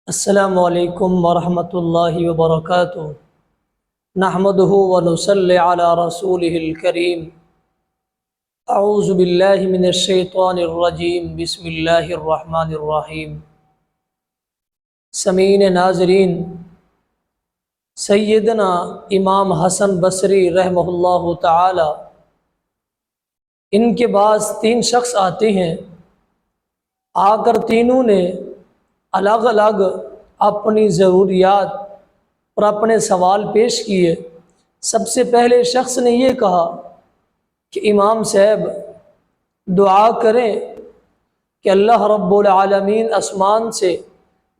السلام علیکم ورحمۃ اللہ وبرکاتہ۔ نحمدہ ونصلی علی رسولہ الکریم۔ اعوذ باللہ من الشیطان الرجیم، بسم اللہ الرحمن الرحیم۔ سامعین ناظرین، سیدنا امام حسن بصری رحمہ اللہ تعالی، ان کے بعد تین شخص آتے ہیں۔ آ کر تینوں نے الگ الگ اپنی ضروریات اور اپنے سوال پیش کیے۔ سب سے پہلے شخص نے یہ کہا کہ امام صاحب دعا کریں کہ اللہ رب العالمین آسمان سے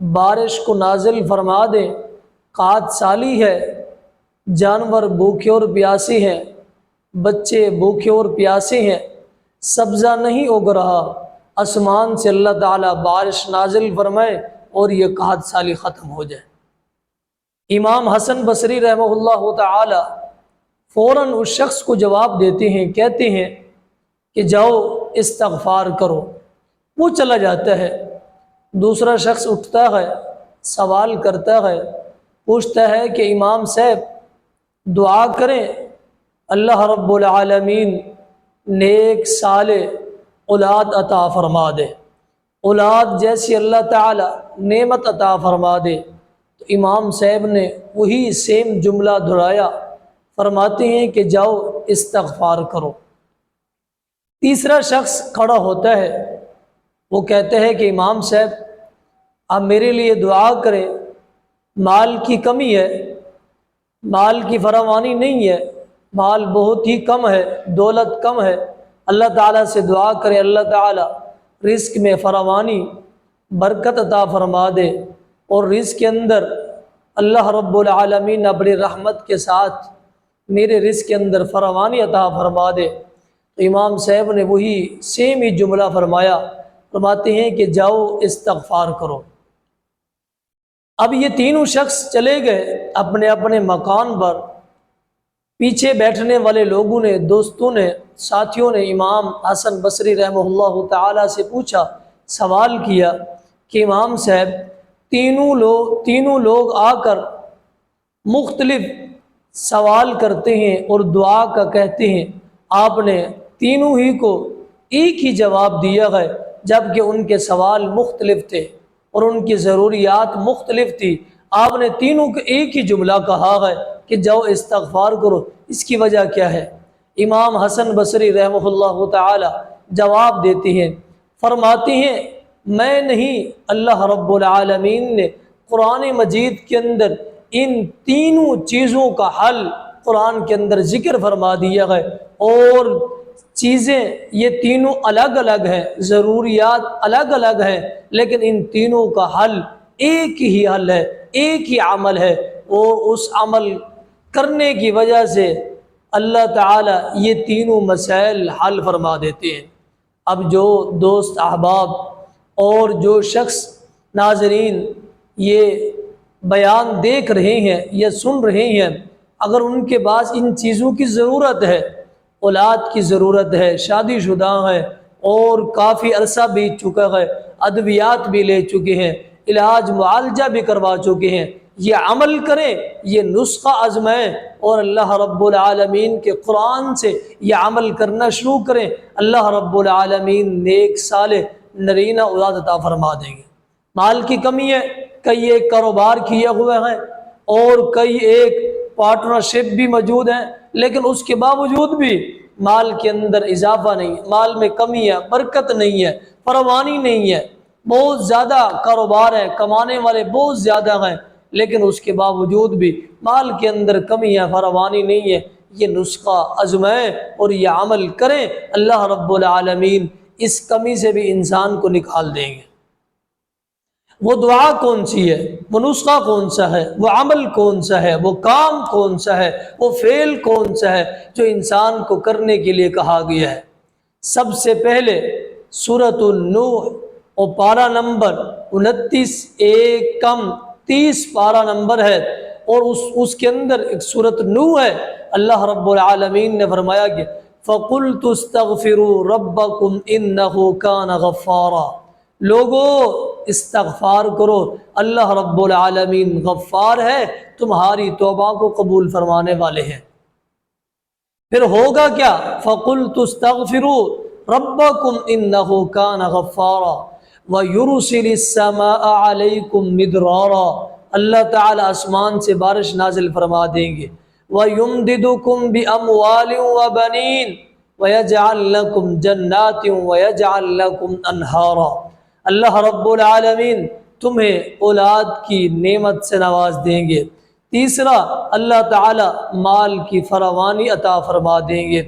بارش کو نازل فرما دے۔ قحط سالی ہے، جانور بھوکے اور پیاسے ہیں، بچے بھوکے اور پیاسے ہیں، سبزہ نہیں اگ رہا۔ آسمان سے اللہ تعالیٰ بارش نازل فرمائے اور یہ قحط سالی ختم ہو جائے۔ امام حسن بصری رحمہ اللہ تعالی فوراً اس شخص کو جواب دیتے ہیں، کہتے ہیں کہ جاؤ استغفار کرو۔ وہ چلا جاتا ہے۔ دوسرا شخص اٹھتا ہے، سوال کرتا ہے، پوچھتا ہے کہ امام صاحب دعا کریں اللہ رب العالمین نیک صالح اولاد عطا فرما دے، اولاد جیسی اللہ تعالی نعمت عطا فرما دے۔ تو امام صاحب نے وہی سیم جملہ دہرایا، فرماتے ہیں کہ جاؤ استغفار کرو۔ تیسرا شخص کھڑا ہوتا ہے، وہ کہتا ہے کہ امام صاحب آپ میرے لیے دعا کریں، مال کی کمی ہے، مال کی فراوانی نہیں ہے، مال بہت ہی کم ہے، دولت کم ہے۔ اللہ تعالیٰ سے دعا کرے اللہ تعالیٰ رزق میں فراوانی برکت عطا فرما دے، اور رزق کے اندر اللہ رب العالمین اپنی رحمت کے ساتھ میرے رزق کے اندر فراوانی عطا فرما دے۔ تو امام صاحب نے وہی سیم ہی جملہ فرمایا، فرماتے ہیں کہ جاؤ استغفار کرو۔ اب یہ تینوں شخص چلے گئے اپنے اپنے مکان پر۔ پیچھے بیٹھنے والے لوگوں نے، دوستوں نے، ساتھیوں نے امام حسن بصری رحمہ اللہ تعالی سے پوچھا، سوال کیا کہ امام صاحب تینوں لوگ آ کر مختلف سوال کرتے ہیں اور دعا کا کہتے ہیں، آپ نے تینوں ہی کو ایک ہی جواب دیا ہے، جبکہ ان کے سوال مختلف تھے اور ان کی ضروریات مختلف تھی۔ آپ نے تینوں کو ایک ہی جملہ کہا ہے کہ جاؤ استغفار کرو۔ اس کی وجہ کیا ہے؟ امام حسن بصری رحمہ اللہ تعالی جواب دیتے ہیں، فرماتے ہیں میں نہیں، اللہ رب العالمین نے قرآن مجید کے اندر ان تینوں چیزوں کا حل قرآن کے اندر ذکر فرما دیا ہے، اور چیزیں یہ تینوں الگ الگ ہیں، ضروریات الگ الگ ہیں، لیکن ان تینوں کا حل ایک ہی حل ہے، ایک ہی عمل ہے۔ وہ اس عمل کرنے کی وجہ سے اللہ تعالیٰ یہ تینوں مسائل حل فرما دیتے ہیں۔ اب جو دوست احباب اور جو شخص ناظرین یہ بیان دیکھ رہے ہیں یا سن رہے ہیں، اگر ان کے پاس ان چیزوں کی ضرورت ہے، اولاد کی ضرورت ہے، شادی شدہ ہے اور کافی عرصہ بیت چکا ہے، ادویات بھی لے چکے ہیں، علاج معالجہ بھی کروا چکے ہیں، یہ عمل کریں، یہ نسخہ آزمائیں اور اللہ رب العالمین کے قرآن سے یہ عمل کرنا شروع کریں، اللہ رب العالمین نیک صالح نرینہ اولاد عطا فرما دیں گے۔ مال کی کمی ہے، کئی ایک کاروبار کیے ہوئے ہیں اور کئی ایک پارٹنرشپ بھی موجود ہیں، لیکن اس کے باوجود بھی مال کے اندر اضافہ نہیں، مال میں کمی ہے، برکت نہیں ہے، فراوانی نہیں ہے۔ بہت زیادہ کاروبار ہے، کمانے والے بہت زیادہ ہیں، لیکن اس کے باوجود بھی مال کے اندر کمی ہے، فراوانی نہیں ہے۔ یہ نسخہ آزمائیں اور یہ عمل کریں، اللہ رب العالمین اس کمی سے بھی انسان کو نکال دیں گے۔ وہ دعا کون سی ہے، وہ نسخہ کون سا ہے، وہ عمل کون سا ہے، وہ کام کون سا ہے، وہ فعل کون سا ہے جو انسان کو کرنے کے لیے کہا گیا ہے؟ سب سے پہلے سورۃ النوح اور پارہ نمبر 29، ایک کم 30 پارہ نمبر ہے، اور اس کے اندر ایک سورۃ نوح ہے۔ اللہ رب العالمین نے فرمایا کہ فَقُلْتُ اسْتَغْفِرُوا رَبَّكُمْ إِنَّهُ كَانَ غَفَّارًا، لوگو استغفار کرو، اللہ رب العالمین غفار ہے، تمہاری توبہ کو قبول فرمانے والے ہیں۔ پھر ہوگا کیا؟ فَقُلْتُ اسْتَغْفِرُوا رَبَّكُمْ إِنَّهُ كَانَ غَفَّارًا وَيُرْسِلِ السَّمَاءَ عَلَيْكُمْ مِدْرَارًا، اللہ تعالیٰ آسمان سے بارش نازل فرما دیں گے۔ وَيُمْدِدُكُمْ بِأَمْوَالٍ وَبَنِينَ وَيَجْعَلْ لَكُمْ جَنَّاتٍ وَيَجْعَلْ لَكُمْ أَنْهَارًا، اللہ رب العالمین تمہیں اولاد کی نعمت سے نواز دیں گے۔ تیسرا، اللہ تعالی مال کی فراوانی عطا فرما دیں گے۔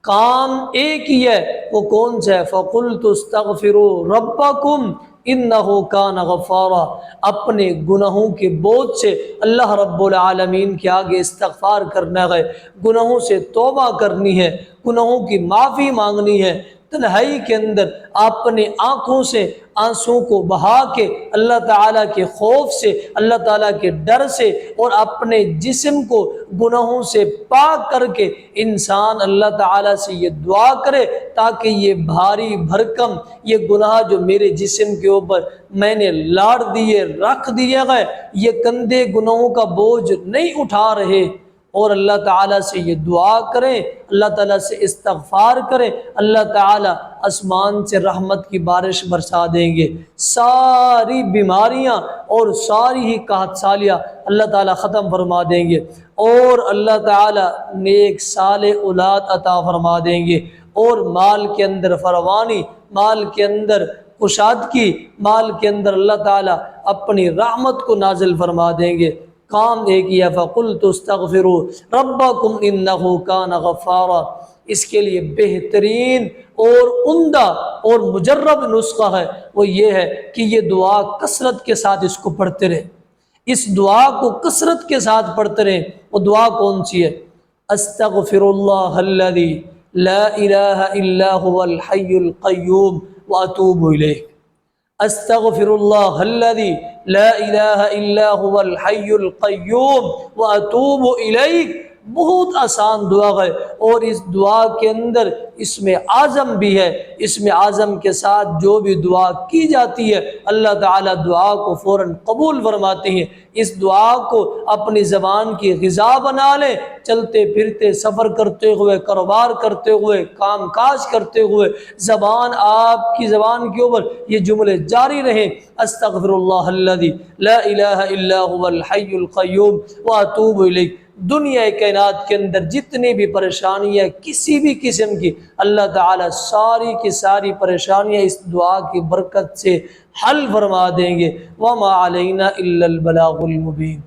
کام ایک ہی ہے، وہ کون سا ہے؟ فَقُلْتُ اسْتَغْفِرُوا رَبَّكُمْ إِنَّهُ كَانَ غَفَّارًا، اپنے گناہوں کے بوجھ سے اللہ رب العالمین کے آگے استغفار کرنا ہے، گناہوں سے توبہ کرنی ہے، گناہوں کی معافی مانگنی ہے، تنہائی کے اندر اپنے آنکھوں سے آنسوں کو بہا کے اللہ تعالیٰ کے خوف سے، اللہ تعالیٰ کے ڈر سے، اور اپنے جسم کو گناہوں سے پاک کر کے انسان اللہ تعالیٰ سے یہ دعا کرے تاکہ یہ بھاری بھرکم یہ گناہ جو میرے جسم کے اوپر میں نے لاڑ دیے رکھ دیے گئے، یہ کندھے گناہوں کا بوجھ نہیں اٹھا رہے، اور اللہ تعالیٰ سے یہ دعا کریں، اللہ تعالیٰ سے استغفار کریں، اللہ تعالیٰ آسمان سے رحمت کی بارش برسا دیں گے، ساری بیماریاں اور ساری ہی قحط سالیاں اللہ تعالیٰ ختم فرما دیں گے، اور اللہ تعالیٰ نیک صالح اولاد عطا فرما دیں گے، اور مال کے اندر فراوانی، مال کے اندر کشادگی، مال کے اندر اللہ تعالیٰ اپنی رحمت کو نازل فرما دیں گے۔ کام ایک ہی ہے، فَقُلْتُ اسْتَغْفِرُوا رَبَّكُمْ إِنَّهُ كَانَ غَفَّارًا۔ اس کے لیے بہترین اور عمدہ اور مجرب نسخہ ہے، وہ یہ ہے کہ یہ دعا کثرت کے ساتھ اس کو پڑھتے رہیں، اس دعا کو کثرت کے ساتھ پڑھتے رہیں۔ وہ دعا کون سی ہے؟ استغفر اللہ الذی لا الہ الا هو الحی القیوم واتوب الیہ، استغفر اللہ الذی لا الہ الا هو الحی القیوم واتوب الیہ۔ بہت آسان دعا ہے، اور اس دعا کے اندر اسم اعظم بھی ہے، اسم اعظم کے ساتھ جو بھی دعا کی جاتی ہے اللہ تعالیٰ دعا کو فوراً قبول فرماتے ہیں۔ اس دعا کو اپنی زبان کی غذا بنا لیں، چلتے پھرتے، سفر کرتے ہوئے، کاروبار کرتے ہوئے، کام کاج کرتے ہوئے، آپ کی زبان کے اوپر یہ جملے جاری رہیں، استغفر اللہ الذی لا الہ الا هو الحی القیوم واتوب الیہ۔ دنیا کائنات کے اندر جتنی بھی پریشانیاں کسی بھی قسم کی، اللہ تعالیٰ ساری کی ساری پریشانیاں اس دعا کی برکت سے حل فرما دیں گے۔ وما علینا الا البلاغ المبین۔